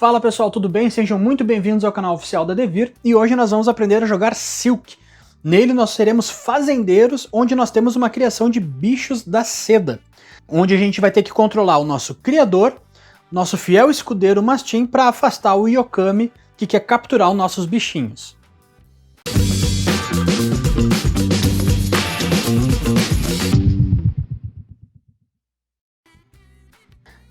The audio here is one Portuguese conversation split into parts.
Fala pessoal, tudo bem? Sejam muito bem-vindos ao canal oficial da Devir e hoje nós vamos aprender a jogar Silk. Nele nós seremos fazendeiros, onde nós temos uma criação de bichos da seda, onde a gente vai ter que controlar o nosso criador, nosso fiel escudeiro Mastim, para afastar o Yokami que quer capturar os nossos bichinhos.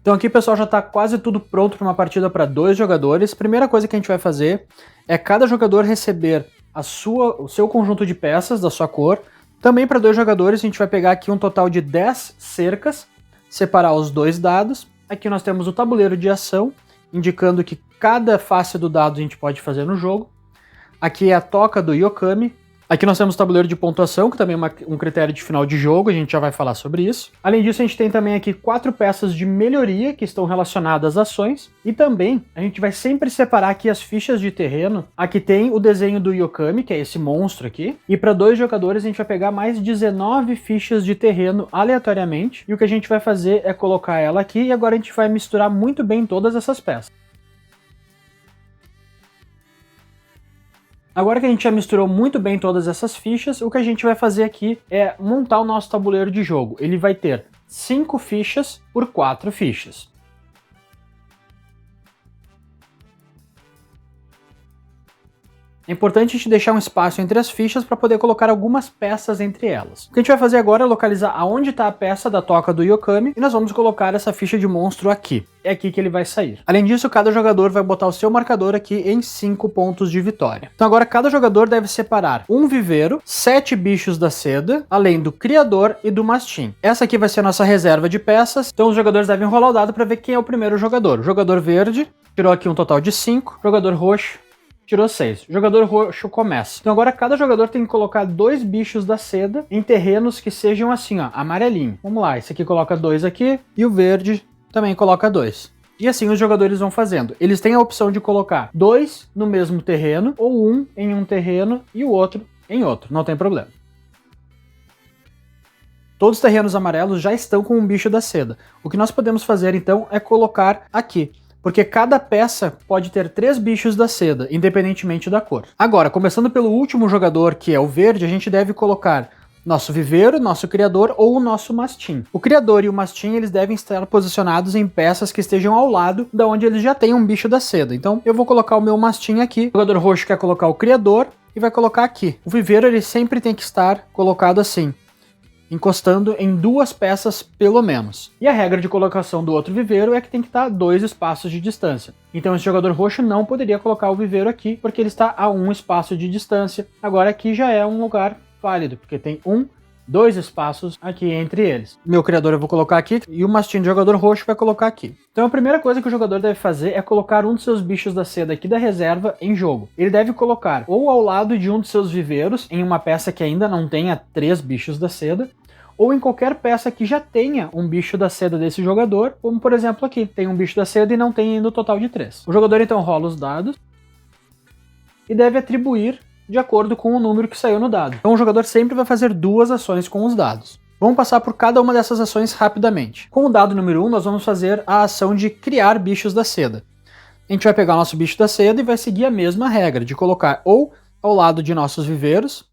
Então aqui, pessoal, já está quase tudo pronto para uma partida para 2 jogadores. Primeira coisa que a gente vai fazer é cada jogador receber o seu conjunto de peças da sua cor. Também para 2 jogadores a gente vai pegar aqui um total de 10 cercas, separar os 2 dados. Aqui nós temos o tabuleiro de ação, indicando que cada face do dado a gente pode fazer no jogo. Aqui é a toca do Yokami. Aqui nós temos o tabuleiro de pontuação, que também é um critério de final de jogo, a gente já vai falar sobre isso. Além disso, a gente tem também aqui 4 peças de melhoria que estão relacionadas às ações. E também a gente vai sempre separar aqui as fichas de terreno. Aqui tem o desenho do Yokami, que é esse monstro aqui. E para 2 jogadores a gente vai pegar mais 19 fichas de terreno aleatoriamente. E o que a gente vai fazer é colocar ela aqui e agora a gente vai misturar muito bem todas essas peças. Agora que a gente já misturou muito bem todas essas fichas, o que a gente vai fazer aqui é montar o nosso tabuleiro de jogo. Ele vai ter 5 fichas por 4 fichas. É importante a gente deixar um espaço entre as fichas para poder colocar algumas peças entre elas. O que a gente vai fazer agora é localizar aonde está a peça da toca do Yokami e nós vamos colocar essa ficha de monstro aqui. É aqui que ele vai sair. Além disso, cada jogador vai botar o seu marcador aqui em 5 pontos de vitória. Então agora cada jogador deve separar um viveiro, 7 bichos da seda, além do criador e do mastim. Essa aqui vai ser a nossa reserva de peças, então os jogadores devem rolar o dado para ver quem é o primeiro jogador. O jogador verde tirou aqui um total de 5, jogador roxo tirou 6. O jogador roxo começa. Então agora cada jogador tem que colocar 2 bichos da seda em terrenos que sejam assim, ó, amarelinho. Vamos lá, esse aqui coloca 2 aqui e o verde também coloca 2. E assim os jogadores vão fazendo. Eles têm a opção de colocar 2 no mesmo terreno ou 1 em um terreno e o outro em outro. Não tem problema. Todos os terrenos amarelos já estão com um bicho da seda. O que nós podemos fazer então é colocar aqui, porque cada peça pode ter 3 bichos da seda, independentemente da cor. Agora, começando pelo último jogador, que é o verde, a gente deve colocar nosso viveiro, nosso criador ou o nosso mastim. O criador e o mastim, eles devem estar posicionados em peças que estejam ao lado da onde eles já têm um bicho da seda. Então, eu vou colocar o meu mastim aqui. O jogador roxo quer colocar o criador e vai colocar aqui. O viveiro, ele sempre tem que estar colocado assim, encostando em 2 peças pelo menos. E a regra de colocação do outro viveiro é que tem que estar 2 espaços de distância. Então esse jogador roxo não poderia colocar o viveiro aqui, porque ele está a 1 espaço de distância. Agora aqui já é um lugar válido, porque tem 2 espaços aqui entre eles. Meu criador eu vou colocar aqui e o mastim do jogador roxo vai colocar aqui. Então a primeira coisa que o jogador deve fazer é colocar um dos seus bichos da seda aqui da reserva em jogo. Ele deve colocar ou ao lado de um dos seus viveiros, em uma peça que ainda não tenha 3 bichos da seda, ou em qualquer peça que já tenha um bicho da seda desse jogador, como por exemplo aqui, tem um bicho da seda e não tem ainda o total de 3. O jogador então rola os dados e deve atribuir de acordo com o número que saiu no dado. Então o jogador sempre vai fazer 2 ações com os dados. Vamos passar por cada uma dessas ações rapidamente. Com o dado número 1, nós vamos fazer a ação de criar bichos da seda. A gente vai pegar o nosso bicho da seda e vai seguir a mesma regra, de colocar ou ao lado de nossos viveiros,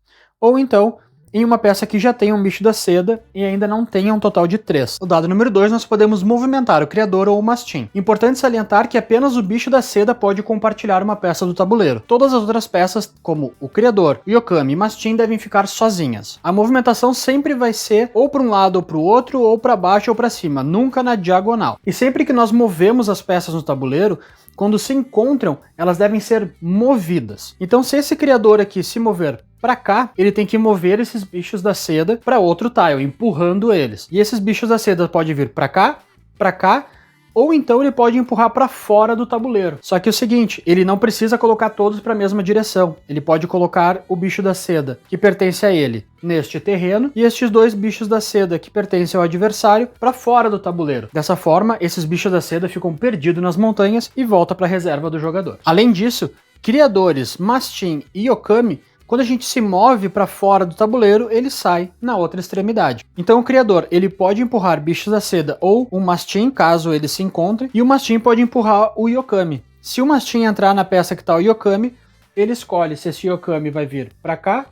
ou então em uma peça que já tem um bicho da seda e ainda não tenha um total de 3. O dado número 2, nós podemos movimentar o criador ou o mastim. Importante salientar que apenas o bicho da seda pode compartilhar uma peça do tabuleiro. Todas as outras peças, como o criador, o Yokami e mastim, devem ficar sozinhas. A movimentação sempre vai ser ou para um lado ou para o outro, ou para baixo ou para cima, nunca na diagonal. E sempre que nós movemos as peças no tabuleiro, quando se encontram, elas devem ser movidas. Então se esse criador aqui se mover para cá, ele tem que mover esses bichos da seda para outro tile, empurrando eles. E esses bichos da seda podem vir para cá, ou então ele pode empurrar para fora do tabuleiro. Só que é o seguinte, ele não precisa colocar todos para a mesma direção. Ele pode colocar o bicho da seda, que pertence a ele, neste terreno, e estes 2 bichos da seda, que pertencem ao adversário, para fora do tabuleiro. Dessa forma, esses bichos da seda ficam perdidos nas montanhas e voltam para a reserva do jogador. Além disso, criadores, mastim e Yokami, quando a gente se move para fora do tabuleiro, ele sai na outra extremidade. Então o criador, ele pode empurrar bichos da seda ou um mastim, caso ele se encontre, e o mastim pode empurrar o Yokami. Se o mastim entrar na peça que está o Yokami, ele escolhe se esse Yokami vai vir para cá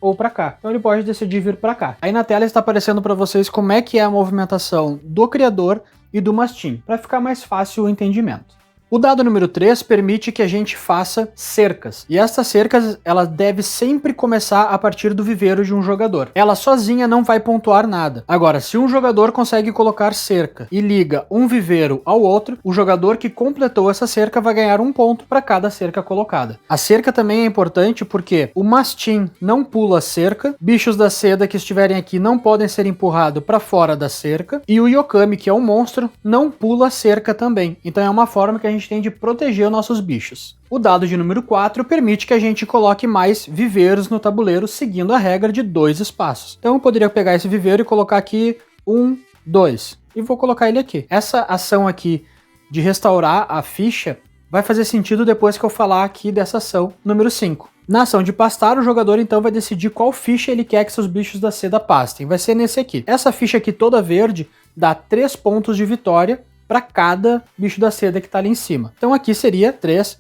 ou para cá. Então ele pode decidir vir para cá. Aí na tela está aparecendo para vocês como é que é a movimentação do criador e do mastim, para ficar mais fácil o entendimento. O dado número 3 permite que a gente faça cercas, e essas cercas ela deve sempre começar a partir do viveiro de um jogador. Ela sozinha não vai pontuar nada. Agora, se um jogador consegue colocar cerca e liga um viveiro ao outro, o jogador que completou essa cerca vai ganhar 1 ponto para cada cerca colocada. A cerca também é importante porque o mastim não pula a cerca, bichos da seda que estiverem aqui não podem ser empurrados para fora da cerca, e o Yokami, que é um monstro, não pula a cerca também. Então é uma forma que a gente tem de proteger os nossos bichos. O dado de número 4 permite que a gente coloque mais viveiros no tabuleiro seguindo a regra de 2 espaços. Então eu poderia pegar esse viveiro e colocar aqui 1, 2 e vou colocar ele aqui. Essa ação aqui de restaurar a ficha vai fazer sentido depois que eu falar aqui dessa ação número 5. Na ação de pastar, o jogador então vai decidir qual ficha ele quer que seus bichos da seda pastem. Vai ser nesse aqui. Essa ficha aqui toda verde dá 3 pontos de vitória para cada bicho da seda que está ali em cima. Então aqui seria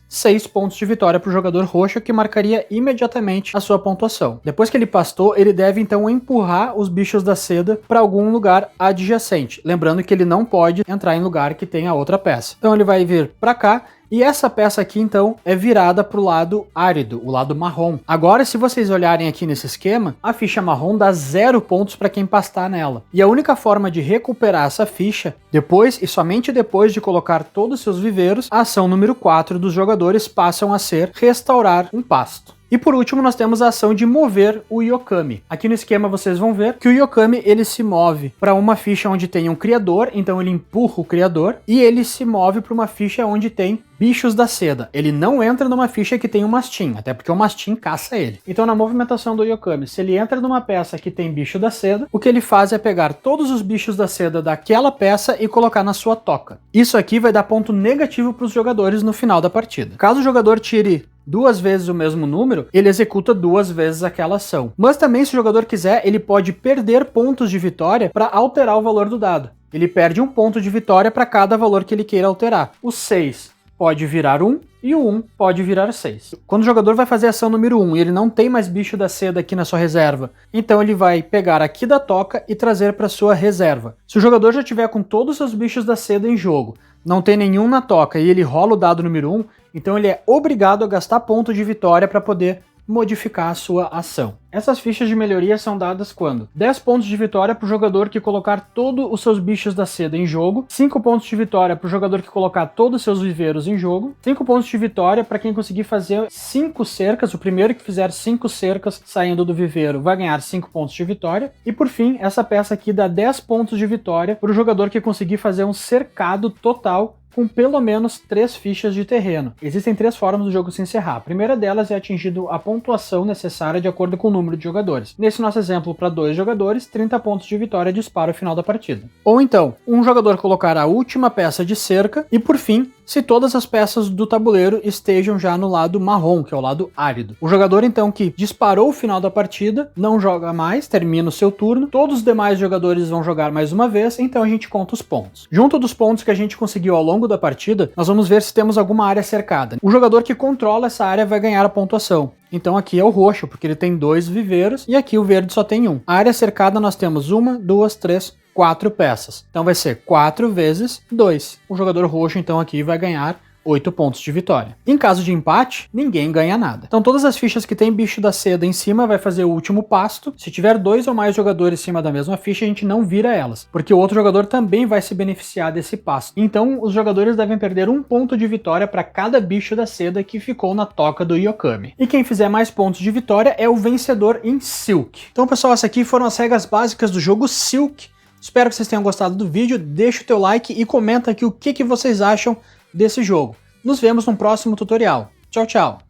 6 pontos de vitória para o jogador roxo, que marcaria imediatamente a sua pontuação. Depois que ele pastou, ele deve então empurrar os bichos da seda para algum lugar adjacente. Lembrando que ele não pode entrar em lugar que tenha outra peça. Então ele vai vir para cá, e essa peça aqui, então, é virada para o lado árido, o lado marrom. Agora, se vocês olharem aqui nesse esquema, a ficha marrom dá 0 pontos para quem pastar nela. E a única forma de recuperar essa ficha, depois e somente depois de colocar todos os seus viveiros, a ação número 4 dos jogadores passam a ser restaurar um pasto. E por último, nós temos a ação de mover o Yokami. Aqui no esquema vocês vão ver que o Yokami ele se move para uma ficha onde tem um criador, então ele empurra o criador, e ele se move para uma ficha onde tem bichos da seda. Ele não entra numa ficha que tem um mastim, até porque o mastim caça ele. Então na movimentação do Yokami, se ele entra numa peça que tem bicho da seda, o que ele faz é pegar todos os bichos da seda daquela peça e colocar na sua toca. Isso aqui vai dar ponto negativo para os jogadores no final da partida. Caso o jogador tire 2 vezes o mesmo número, ele executa 2 vezes aquela ação. Mas também, se o jogador quiser, ele pode perder pontos de vitória para alterar o valor do dado. Ele perde 1 ponto de vitória para cada valor que ele queira alterar. O 6 pode virar 1 e o 1 pode virar 6. Quando o jogador vai fazer a ação número 1 e ele não tem mais bicho da seda aqui na sua reserva, então ele vai pegar aqui da toca e trazer para sua reserva. Se o jogador já tiver com todos os seus bichos da seda em jogo, não tem nenhum na toca e ele rola o dado número 1, então ele é obrigado a gastar ponto de vitória para poder modificar a sua ação. Essas fichas de melhoria são dadas quando 10 pontos de vitória para o jogador que colocar todos os seus bichos da seda em jogo, 5 pontos de vitória para o jogador que colocar todos os seus viveiros em jogo, 5 pontos de vitória para quem conseguir fazer 5 cercas, o primeiro que fizer 5 cercas saindo do viveiro vai ganhar 5 pontos de vitória, e por fim, essa peça aqui dá 10 pontos de vitória para o jogador que conseguir fazer um cercado total com pelo menos 3 fichas de terreno. Existem 3 formas do jogo se encerrar. A primeira delas é atingido a pontuação necessária de acordo com o número de jogadores. Nesse nosso exemplo, para 2 jogadores, 30 pontos de vitória dispara o final da partida. Ou então, um jogador colocar a última peça de cerca e, por fim, se todas as peças do tabuleiro estejam já no lado marrom, que é o lado árido. O jogador, então, que disparou o final da partida, não joga mais, termina o seu turno, todos os demais jogadores vão jogar mais uma vez, então a gente conta os pontos. Junto dos pontos que a gente conseguiu ao longo da partida, nós vamos ver se temos alguma área cercada. O jogador que controla essa área vai ganhar a pontuação. Então aqui é o roxo, porque ele tem 2 viveiros, e aqui o verde só tem 1. A área cercada nós temos 1, 2, 3, 4 peças. Então vai ser 4 vezes 2. O jogador roxo então aqui vai ganhar 8 pontos de vitória. Em caso de empate, ninguém ganha nada. Então todas as fichas que tem bicho da seda em cima vai fazer o último pasto. Se tiver 2 ou mais jogadores em cima da mesma ficha, a gente não vira elas, porque o outro jogador também vai se beneficiar desse pasto. Então os jogadores devem perder 1 ponto de vitória para cada bicho da seda que ficou na toca do Yokami. E quem fizer mais pontos de vitória é o vencedor em Silk. Então pessoal, essas aqui foram as regras básicas do jogo Silk. Espero que vocês tenham gostado do vídeo, deixa o teu like e comenta aqui o que vocês acham desse jogo. Nos vemos no próximo tutorial. Tchau, tchau!